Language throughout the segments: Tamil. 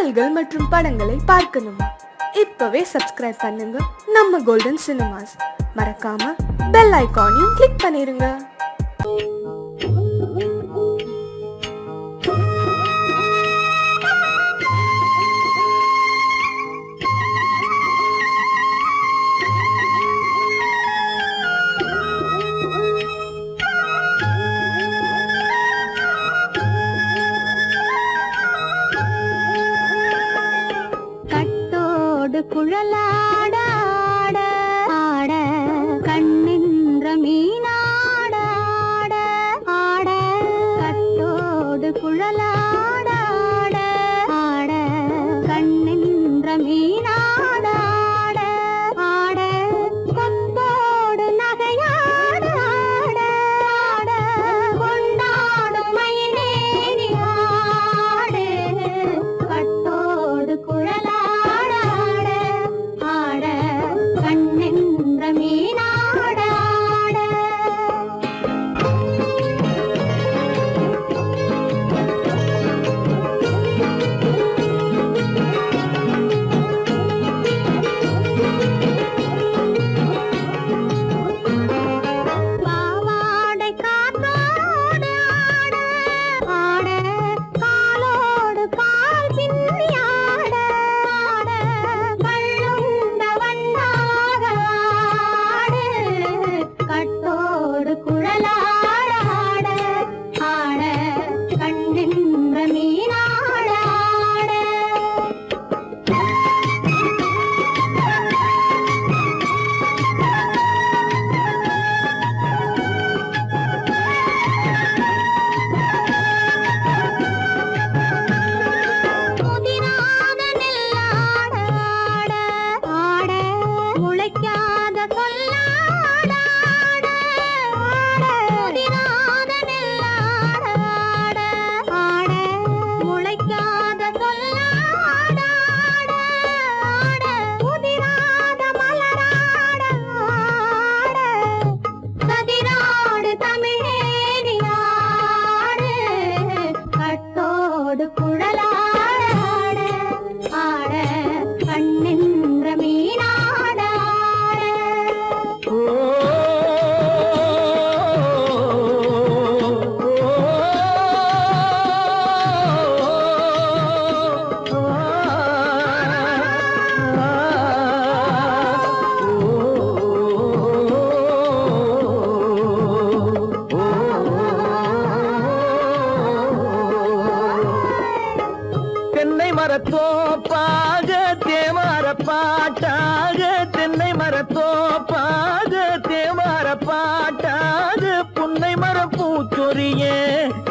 பாடல்கள் மற்றும் படங்களை பார்க்கணுமா? இப்பவே சப்ஸ்கிரைப் பண்ணுங்க நம்ம கோல்டன் சினிமாஸ். மறக்காம பெல் ஐகானையும் கிளிக் பண்ணிருங்க. குழலாட ஆட ஆட கண்ணின்ற மீனாட ஆட ஆட கட்டோடு குழலாட ஆட ஆட கண்ணின்ற மீனாட ஆட ஆட கொத்தோடு நகையாட ஆட ஆட கொண்டாடும் மயிலேறி ஆடு கட்டோடு குழலாட மரத்தோப்பாக தேமார பாட்டாக தென்னை மரத்தோப்பாக தேமார பாட்டாக புன்னை மரம் பூச்சொரிய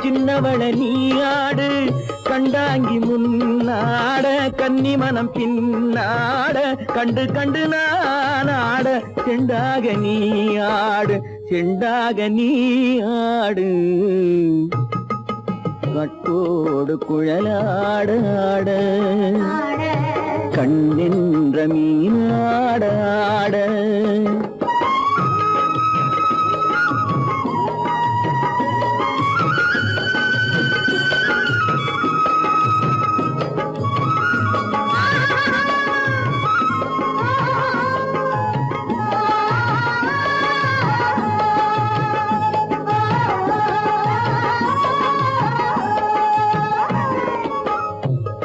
சின்னவள நீயாடு கண்டாங்கி முன்னாட கன்னி மனம் பின்னாட கண்டு கண்டு நானாட செண்டாக நீயாடு செண்டாக நீயாடு கட்டோடு குழலாட ஆட கண்ணென்ற மீனாட ஆட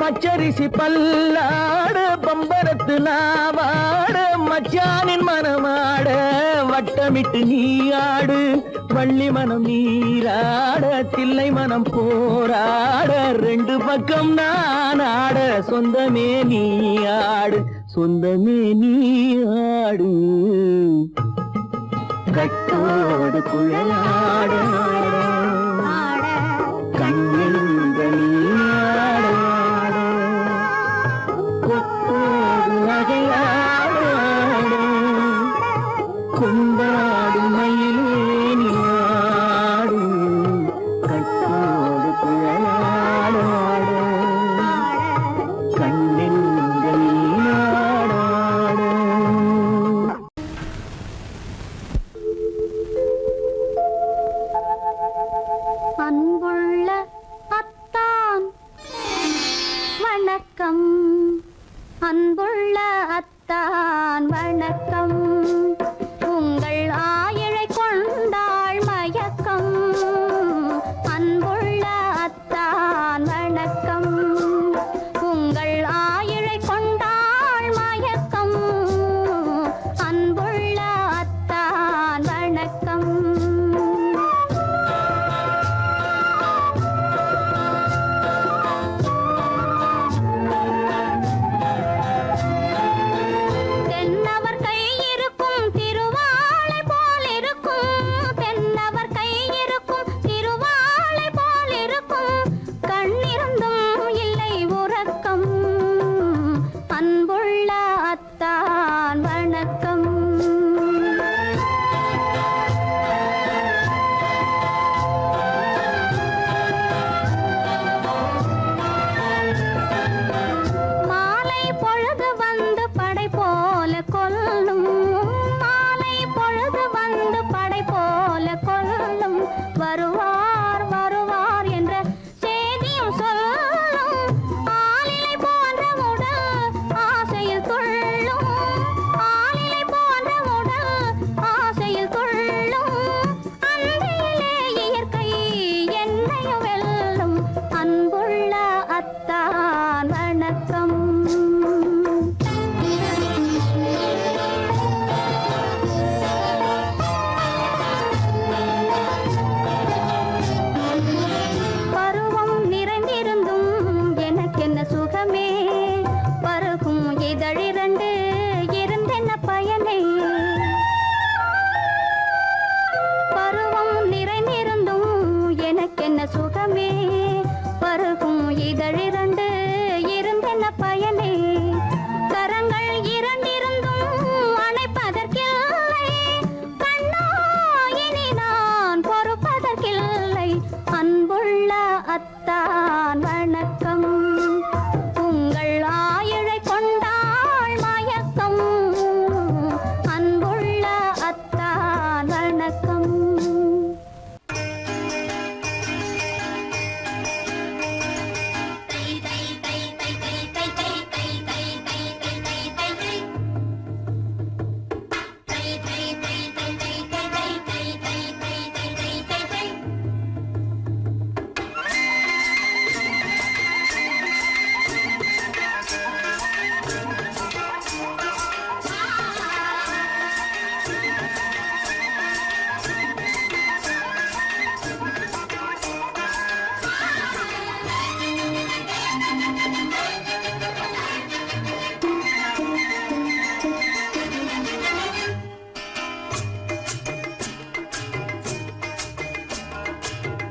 பச்சரிசி பல்லாட பம்பரத்து நாவாட மச்சானின் மனமாட வட்டமிட்டு நீயாடு வள்ளி மனம் நீராட தில்லை மனம் போராட ரெண்டு பக்கம் நான் ஆட சொந்தமே நீயாடு சொந்தமே நீயாடு கட்டோடு குழலாட கண்ணென்ற நீயாட கொண்டாடு மயிலேனி ஆடு கட்டோடு குழலாட கண்ணென்ற நீயாட வணக்கம் அன்புள்ள அத்தான் வணக்கம் உங்கள் ஆயிழை கொண்டாள் மயக்கம் அன்புள்ள அத்தான் வணக்கம் உங்கள் ஆயிழை கொண்டாள் மயக்கம் அன்புள்ள அத்தான் வணக்கம் தென்னவர் கை இருக்கும் திருவாளை போல் இருக்கும் தென்னவர் கை இருக்கும் திருவாளை போல் இருக்கும் கண்ணிருந்தும் இல்லை உறக்கம் அன்புள்ள அத்தான் வணக்கம் மாலை பொழுது வந்து படை போல கொல்லும் மாலை பொழுது வந்து படை போல கொல்லும் வருவார் வருவார் என்ற செய்தியும் சொல்லும் ஆளிலை போன்ற உடல் ஆசையில் துள்ளும் ஆளிலை போன்ற உடல் ஆசையில் துள்ளும் அன்பிலே இயற்கை என்னையும் வெல்லும் அன்புள்ள அத்தான் வணக்கம் பருவம் நிறைந்திருந்தும் எனக்கென்ன சுகமே பருகும் இதழிரண்டு இருந்தென்ன பயனே பருவம் நிறைந்திருந்தும் எனக்கென்ன சுகமே பருகும் இதழிரண்டு இருந்தென்ன பயனே கரங்கள் இரண்டிருந்தும் அணைப்பதற்கில்லை கண்ணா இனி நான் பொறுப்பதற்கில்லை அன்புள்ள அத்தான் வணக்கம் உங்கள் ஆயிழை கொண்டாள் மயக்கம் அன்புள்ள அத்தான் வணக்கம்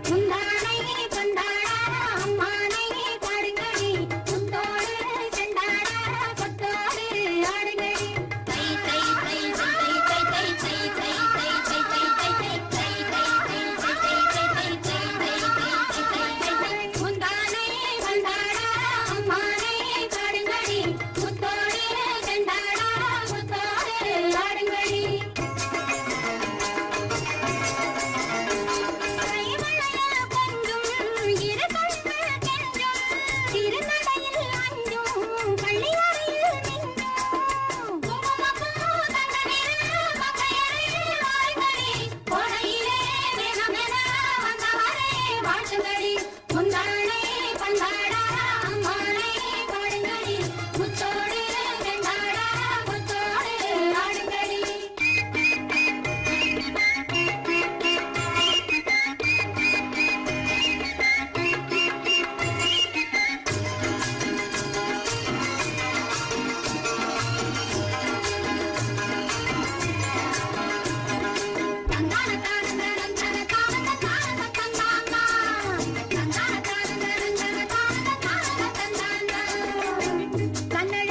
முந்தானை கொண்டாட அம்மானை பாடுங்கடி முத்தோடு செண்டாட கொத்தோடு ஆடுங்கடி தை தை தை தை தை தை தை தை தை தை தை தை முந்தானை கொண்டாட அம்மானை பாடுங்கடி முத்தோடு செண்டாட கொத்தோடு ஆடுங்கடி கைவளையல் கொஞ்சும் இரு கண்கள் கெஞ்சும் திருநடையில் அஞ்சும் பள்ளியறையில் நின்றும் குங்குமப்பூ தங்கனில் மங்கையரில் வாய்மொழி கோடையிலே மேகமென வந்தவரே வாழ்த்துங்கடி முந்தானை கொண்டாட அம்மானை பாடுங்கடி முத்தோடு செண்டாட முத்தோடு ஆடுங்கடி கண்ணழ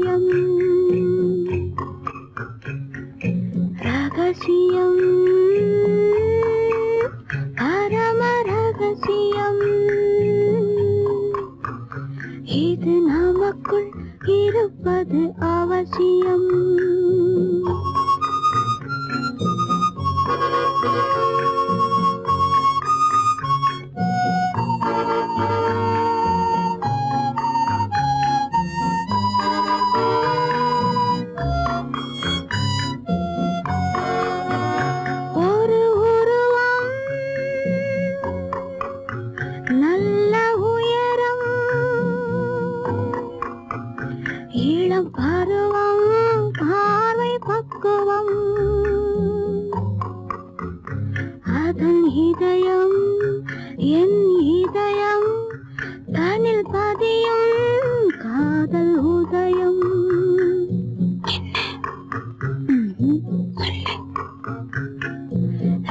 ரகசியம் ரகசியம் பரம ரகசியம் இது நமக்குள் இருப்பது அவசியம் ஒரு உருவம் நல்ல உயரம் இளம் பருவம் பார்வை பக்குவம் அதன் இதயம் என் இதயம் தனில் பதியும் காதல் உதயம்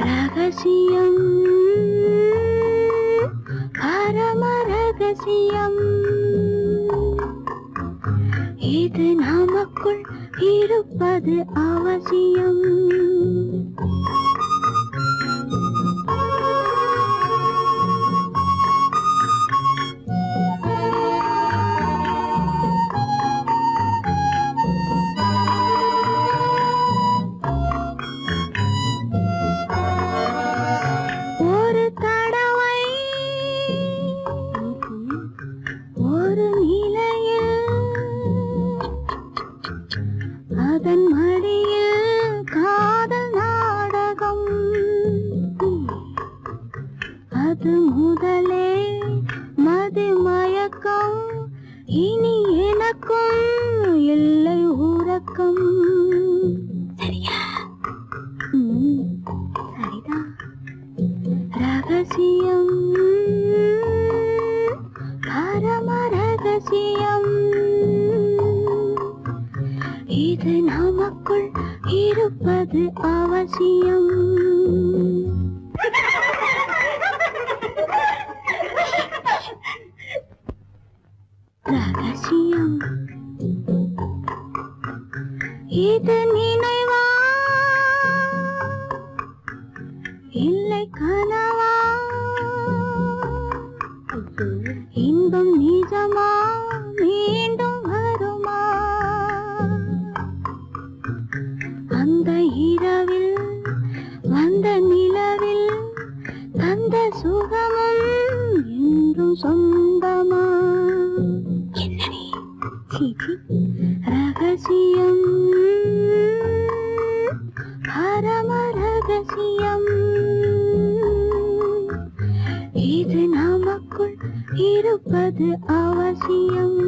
ரகசியம் பரம ரகசியம் இது நமக்குள் இருப்பது அவசியம் ஒரு தடவை ஒரு நிலையில் அதன் மடியில் காதல் நாடகம் அது முதலே மது மயக்கம் இனி எனக்கும் இல்லை உறக்கம் சரியா சரிதான் ரகசியம் பரம ரகசியம் இது நமக்குள் இருப்பது அவசியம் ரகசியம் இது நினைவா இல்லை கனவா இன்பம் நிஜமா மீண்டும் வருமா அந்த இரவில் வந்த நிலவில் தந்த சுகமும் என்றும் சொந்தமா என்னடி ரகசியம் பரம ரகசியம் இது நமக்குள் இருப்பது அவசியம்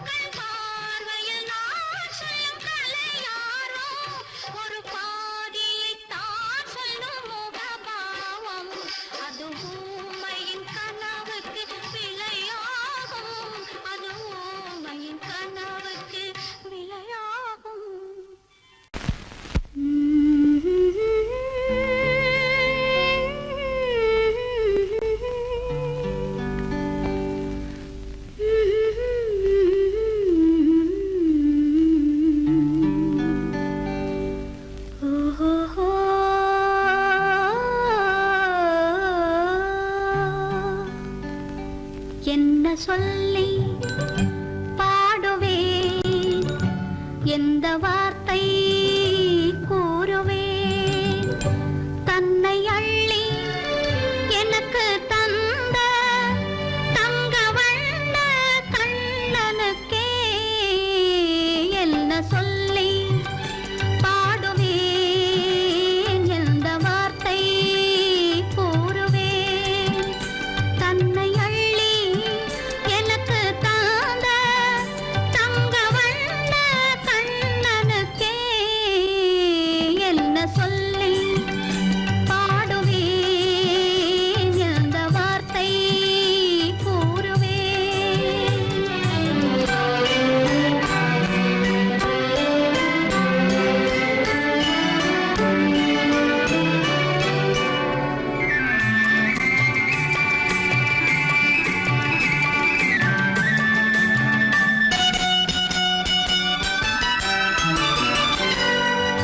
கண் பார்வையில் நான் சொல்லும் கலையாரோ ஒரு பாதியைத்தான் சொல்லும் முகபாவம் அது ஊமையின் கனவுக்கு விளையாகும் அது ஊமையின் கனவுக்கு விளையாகும் என்ன சொல்லி பாடுவேன் எந்த வார்த்தை கூறுவேன் தன்னை அள்ளி எனக்கு தந்த தங்க வண்ண கண்ணனுக்கே என்ன சொல்லி பாடுவேன் எந்த வார்த்தை கூறுவேன் தன்னை அள்ளி எனக்கு தந்த தங்க வண்ண கண்ணனுக்கே என்ன சொல்லி பாடுவேன் எந்த வார்த்தை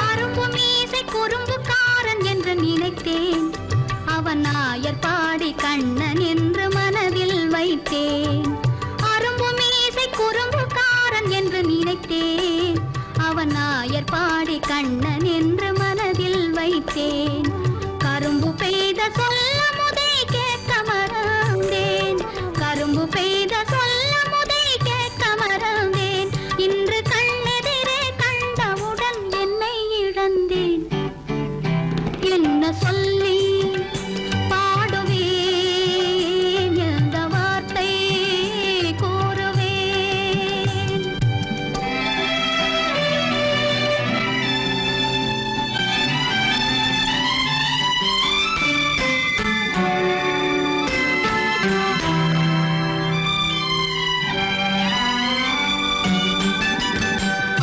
அரும்பு மீசை குறும்புக்காரன் என்று நினைத்தேன் அவன் நாயர் பாடி கண்ணன் என்று மனதில் வைத்தேன் அரும்பு மீசை குறும்புக்காரன் என்று நினைத்தேன் அவன் நாயர் பாடி கண்ணன் என்று மனதில் வைத்தேன் கரும்பு பெய்த சொல்ல முதை கேட்க மறந்தேன் கரும்பு பெய்த சொல்ல முதை கேட்க மறந்தேன் இன்று கண்ணெதிரே கண்டவுடன் என்னை இழந்தேன் என்ன சொல்லி பாடுவேன் எந்த வார்த்தை கூறுவேன்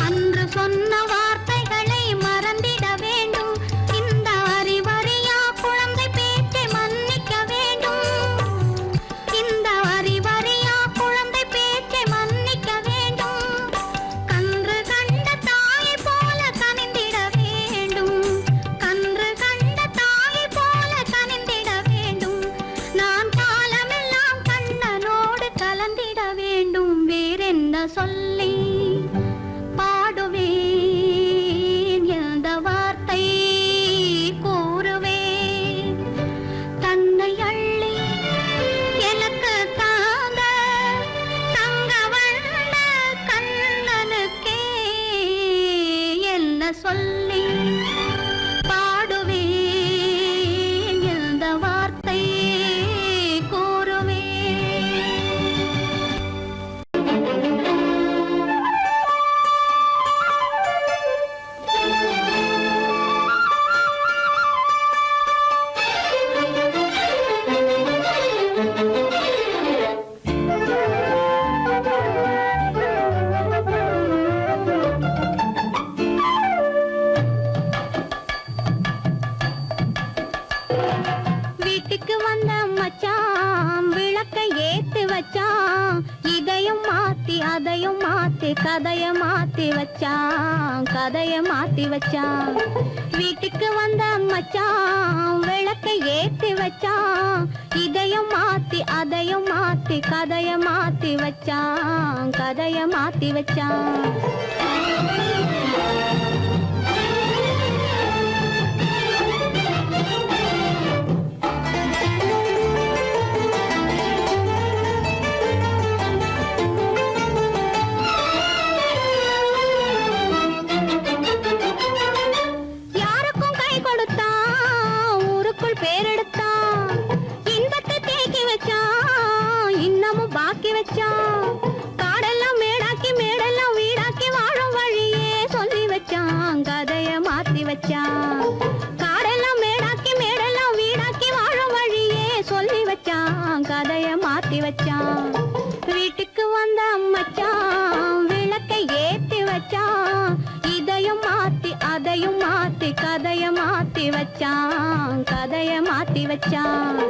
அன்று சொன்ன வார்த்தைகளை மறந்திட வேண்டும் இந்த அறிவறியா குழந்தை பேச்சை மன்னிக்க வேண்டும் இந்த அறிவறியா குழந்தை பேச்சை மன்னிக்க வேண்டும் கன்று கண்ட தாயை போல கனிந்திட வேண்டும் கன்று கண்ட தாயை போல கனிந்திட வேண்டும் நான் காலமெல்லாம் கண்ணனோடு கலந்திட வேண்டும் வேறென்ன சொல்லி பாடுவேன் எந்த வார்த்தை கூறுவேன் தன்னை அள்ளி எனக்கு தாந்த தங்க வண்ண கண்ணனுக்கே என்ன சொல்லி பாடுவேன் எந்த வார்த்தை கூறுவேன் வீட்டுக்கு வந்த மச்சான் விளக்கை ஏத்தி வச்சான் இதையும் மாத்தி அதையும் மாத்தி கதைய மாத்தி வச்சான் கதைய மாத்தி வச்சான் வீட்டுக்கு வந்த மச்சான் விளக்கை ஏத்தி வச்சான் இதையும் மாத்தி அதையும் மாத்தி கதைய மாத்தி வச்சான் கதைய மாத்தி வச்சான் யாருக்கும் கை கொடுத்தான் ஊருக்குள் பேரெடுத்தான் இன்பத்தை தேக்கி வச்சான் இன்னமும் பாக்கி வச்சான் காடெல்லாம் மேடா வச்சான். காடெல்லாம் மேடாக்கி மேடெல்லாம் வீடாக்கி வாழும் வழியே சொல்லி வச்சான், கதைய மாத்தி வச்சான். வீட்டுக்கு வந்த மச்சான் விளக்கை ஏத்தி வச்சான், இதையும் மாத்தி அதையும் மாத்தி கதைய மாத்தி வச்சான், கதைய மாத்தி வச்சான்.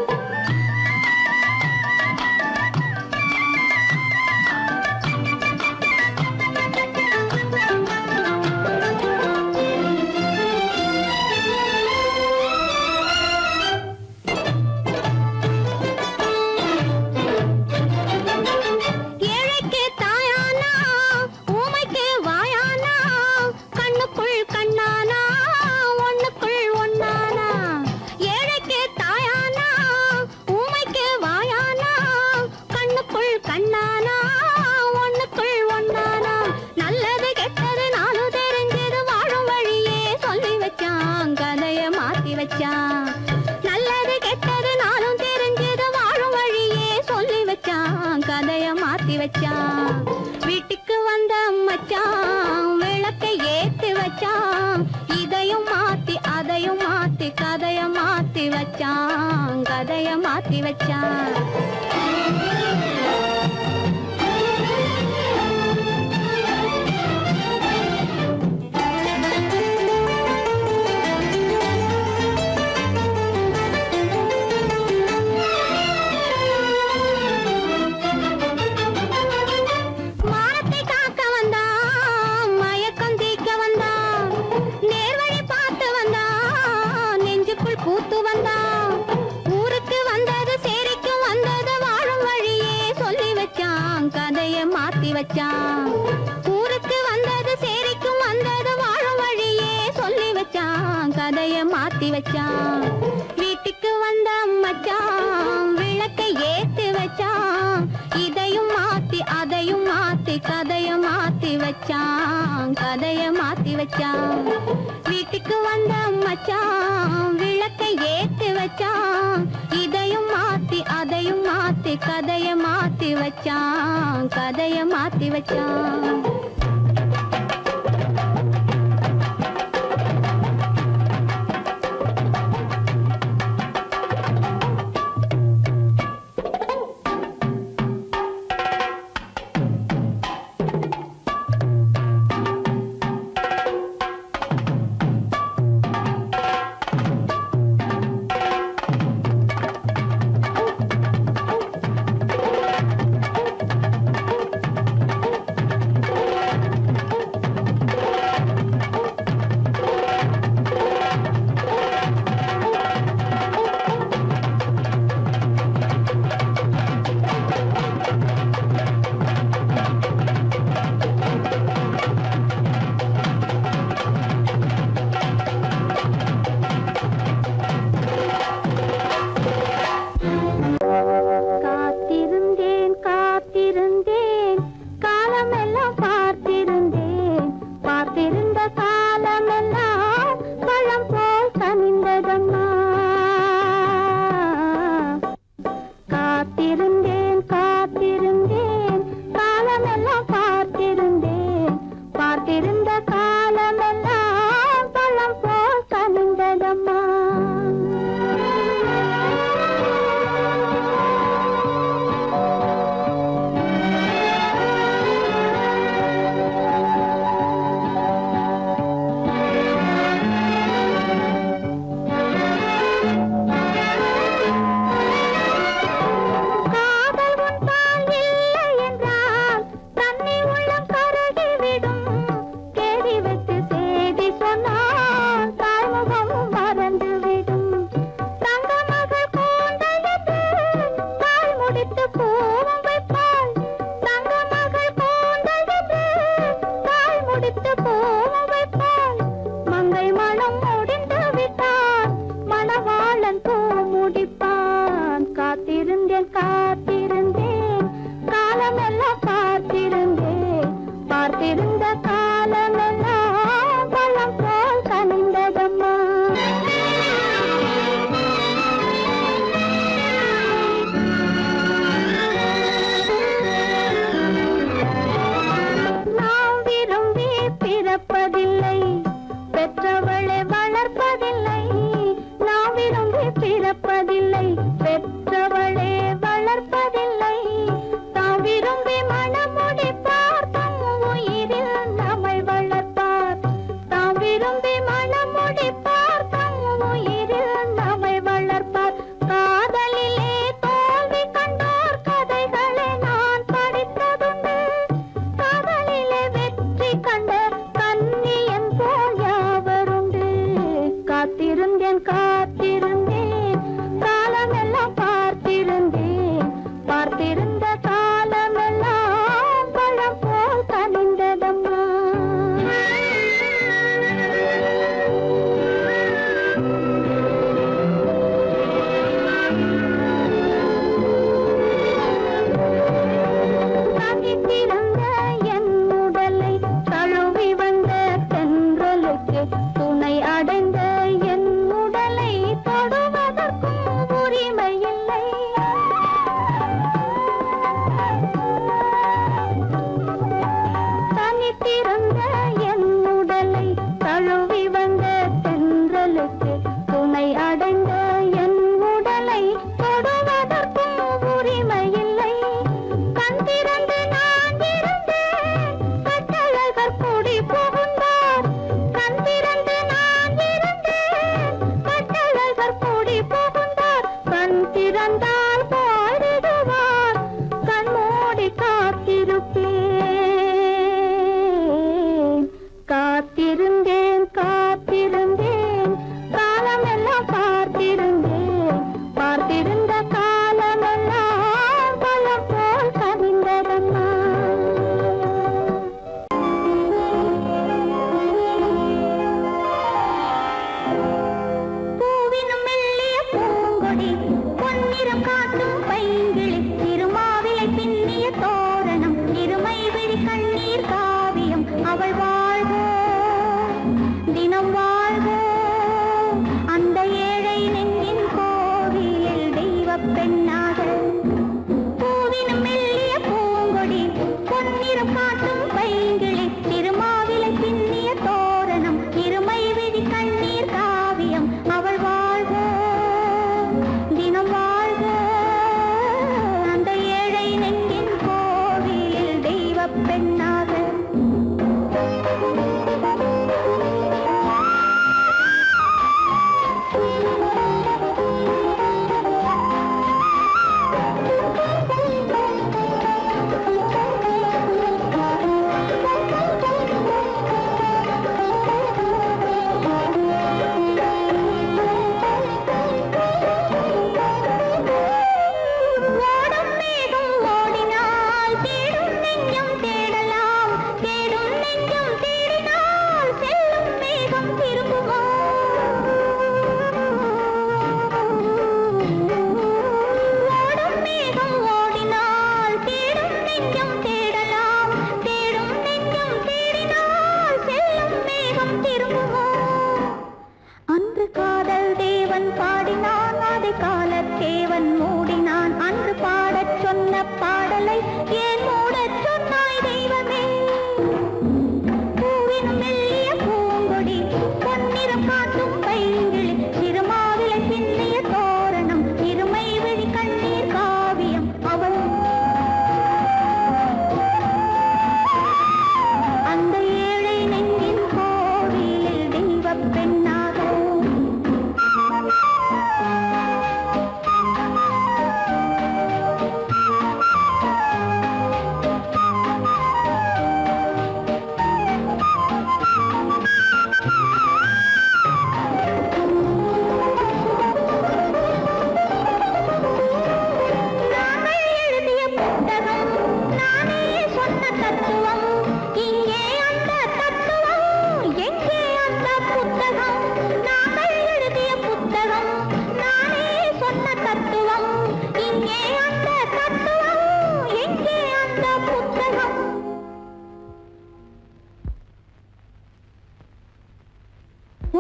ஏழைக்கு தாயானா ஊமைக்கு வாயானா, கண்ணுக்குள் கண்ணானா ஒண்ணுக்குள் ஒண்ணானா. ஏழைக்கு தாயானா ஊமைக்கு வாயானா, கண்ணுக்குள் கண்ணானா ஒண்ணுக்குள் ஒண்ணானா. நல்லது கெட்டது நாலு தெரிஞ்சது வாழும் வழியே சொல்லி வச்சான், கதைய மாத்தி வச்சான். நல்லது கெட்டது நாளும் தெரிஞ்சது வாழும் வழியே சொல்லி வச்சான், கதைய மாத்தி வச்சான். வீட்டுக்கு வந்த மச்சான் விளக்கை ஏத்தி வச்சான், இதையும் மாத்தி அதையும் மாத்தி கதைய மாத்தி வச்சான், கதைய மாத்தி வச்சான். மானத்தை காக்க வந்தான், மயக்கம் தீக்க வந்தான், நேர்வழி பார்த்து வந்தான், நெஞ்சுக்குள் பூத்து வந்தான். ஊருக்கு வந்தது சேரிக்கும் வந்தது வாழும் வழியே சொல்லி வச்சான், கதைய மாத்தி வச்சான். ஊருக்கு வந்தது சேரிக்கும் வந்தது வாழும் வழியே சொல்லி வச்சான், கதைய மாத்தி வச்சான். வீட்டுக்கு வந்த மச்சான் விளக்கை ஏத்தி வச்சான், இதையும் மாத்தி அதையும் மாத்தி கதைய மாத்தி வச்சான், கதைய மாத்தி வச்சான். வீட்டுக்கு வந்த மச்சான் விளக்கை ஏத்தி வச்சான், இதையும் மாத்தி அதையும் மாத்தி கதைய மாத்தி வச்சான், கதைய மாத்தி வச்சான்.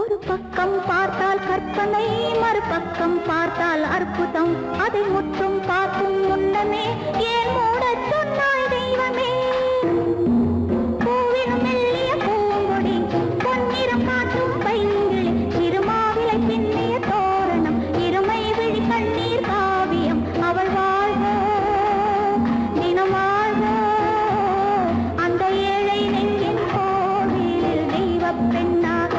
ஒரு பக்கம் பார்த்தால் கற்பனை, மறுபக்கம் பார்த்தால் அற்புதம். அதை முற்றும் பார்க்கும் முன்னமே ஏன் மூடச் சொன்னாய் தெய்வமே? பூவினும் மெல்லிய பூங்கொடி, பொன்னிறம் காட்டும் பைங்கிளி, சிறுமாவிலை பின்னிய தோரணம், இருமை விழி கண்ணீர் காவியம். அவள் வாழ்க, தினம் வாழ்க, அந்த ஏழை நெஞ்சின் கோவிலில் தெய்வப் பெண்ணாக.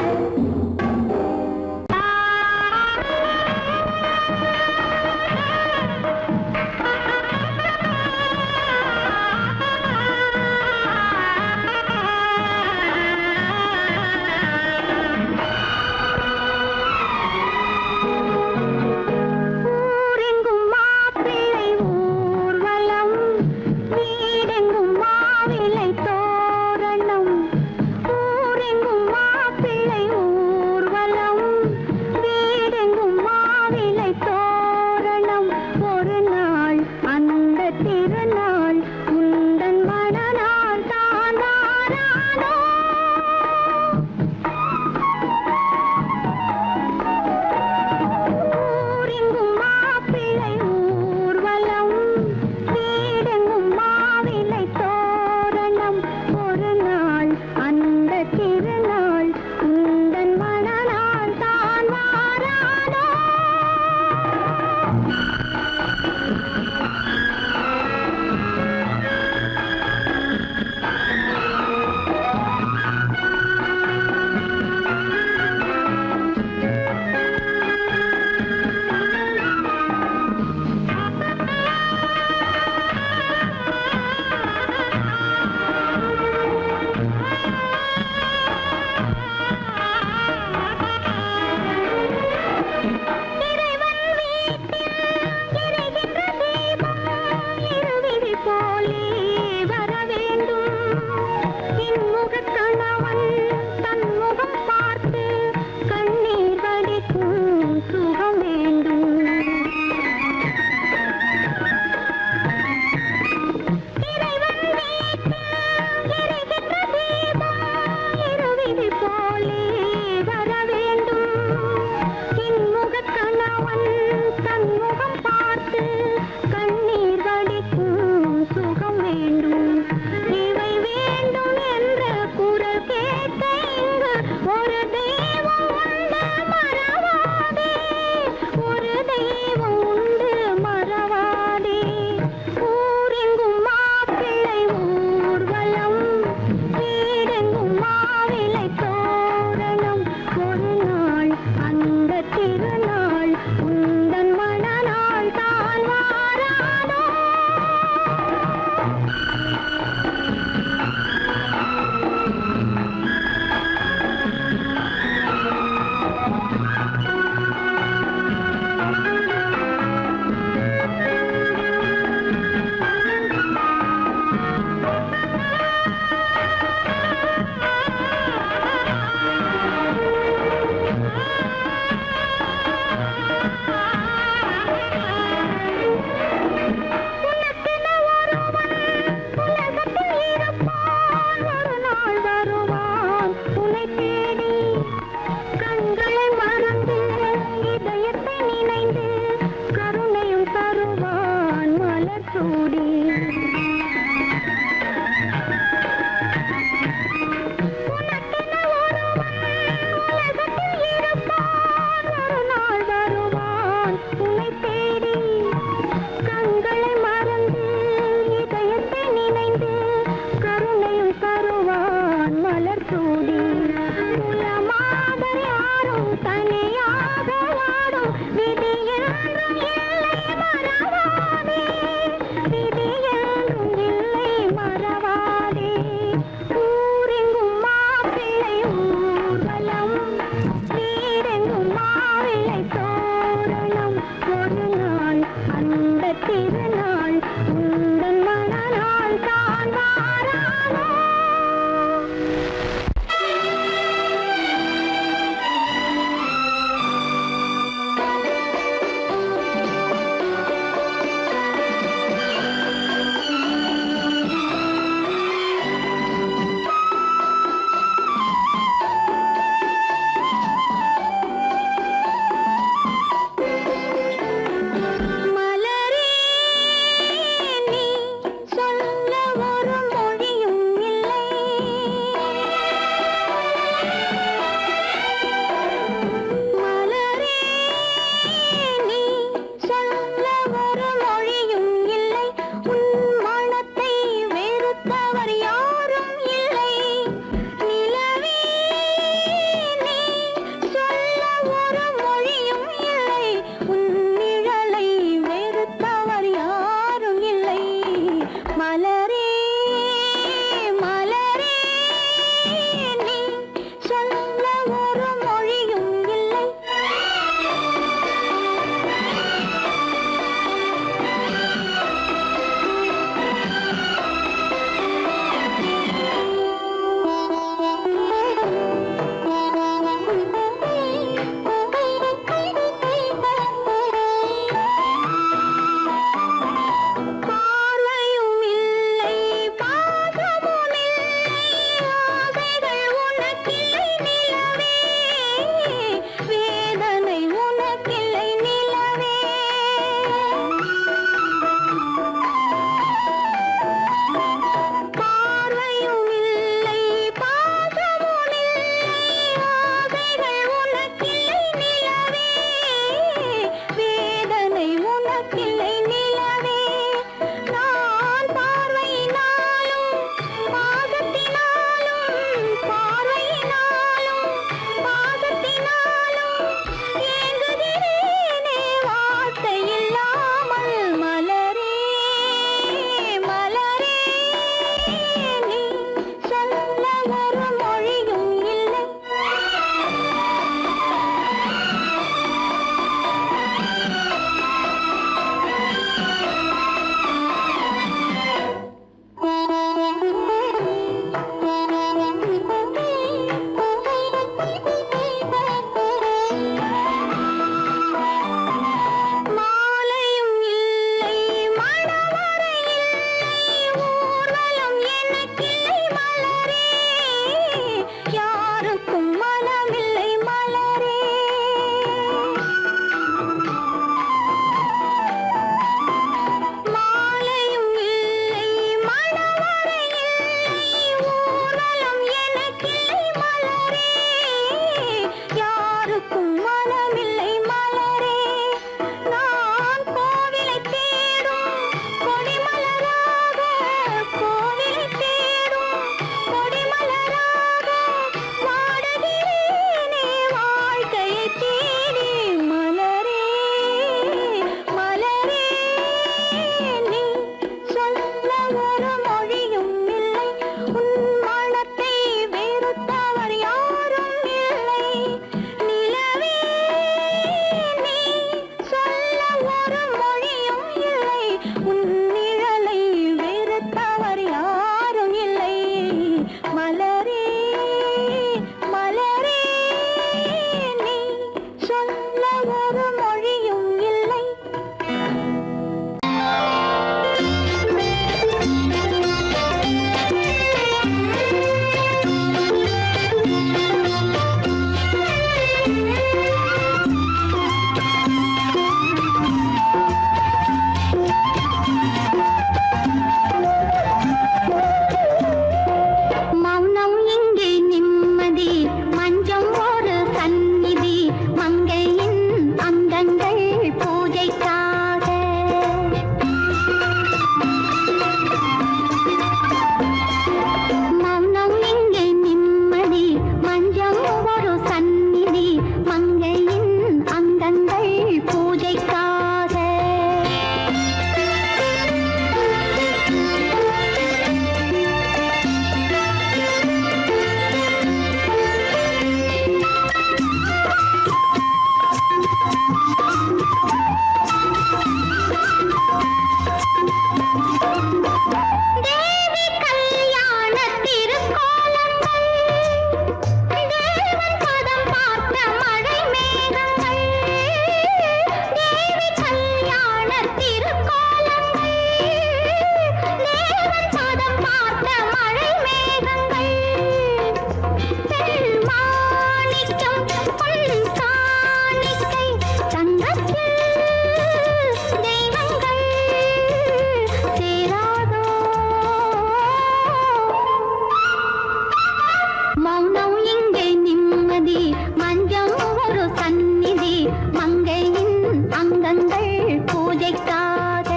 மௌனம் இங்கே நிம்மதி மஞ்சம் ஒரு சந்நிதி மங்கையின் அங்கங்கள் பூஜைக்காக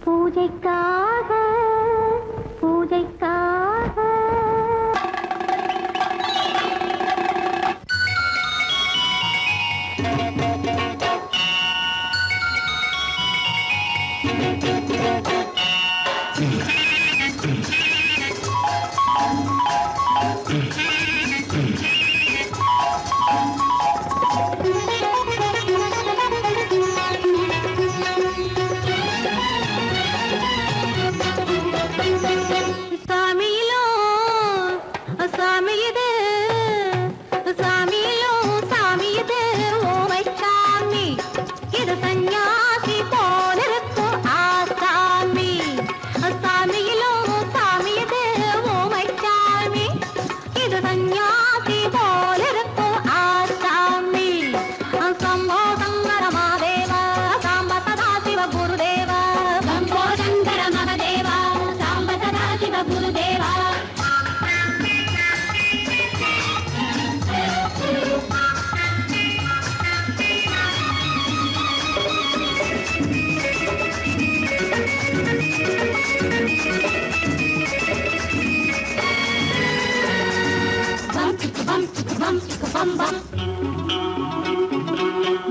பூஜைக்காக பூஜைக்காக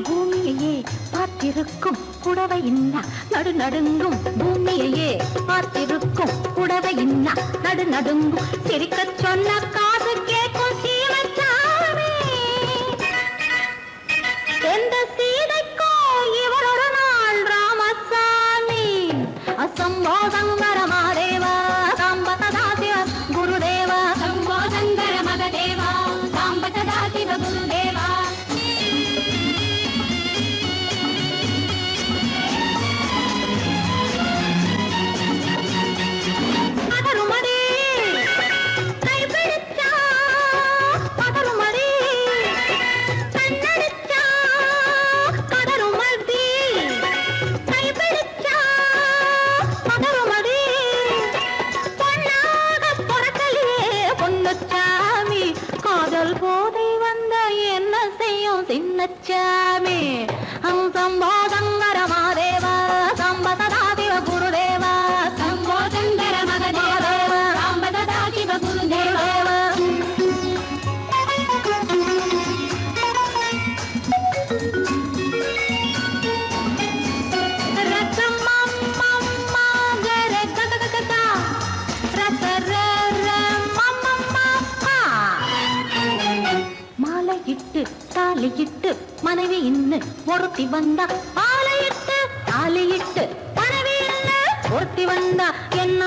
பூமியையே பார்த்திருக்கும் புடவை இன்னா நடு நடுங்கும் பூமியையே பார்த்திருக்கும் புடவை இன்னா நடு நடுங்கும் சிரிக்க சொன்ன காது கேட்கும் சீமச்சாமி எந்த சீதைக்கோ இவர் ஒரு நாள் ராமசாமி அசம்போ சங்கர மகதேவா சாம்ப சதா சிவ குருதேவா சம்போ சங்கர மகதேவா சாம்ப சதா சிவ குருதேவா கைப்பிடிச்சா தாலியிட்டு மனைவி இன்னு ஒருத்தி வந்தா தாலியிட்டு மனைவி இன்னு ஒருத்தி வந்தா என்ன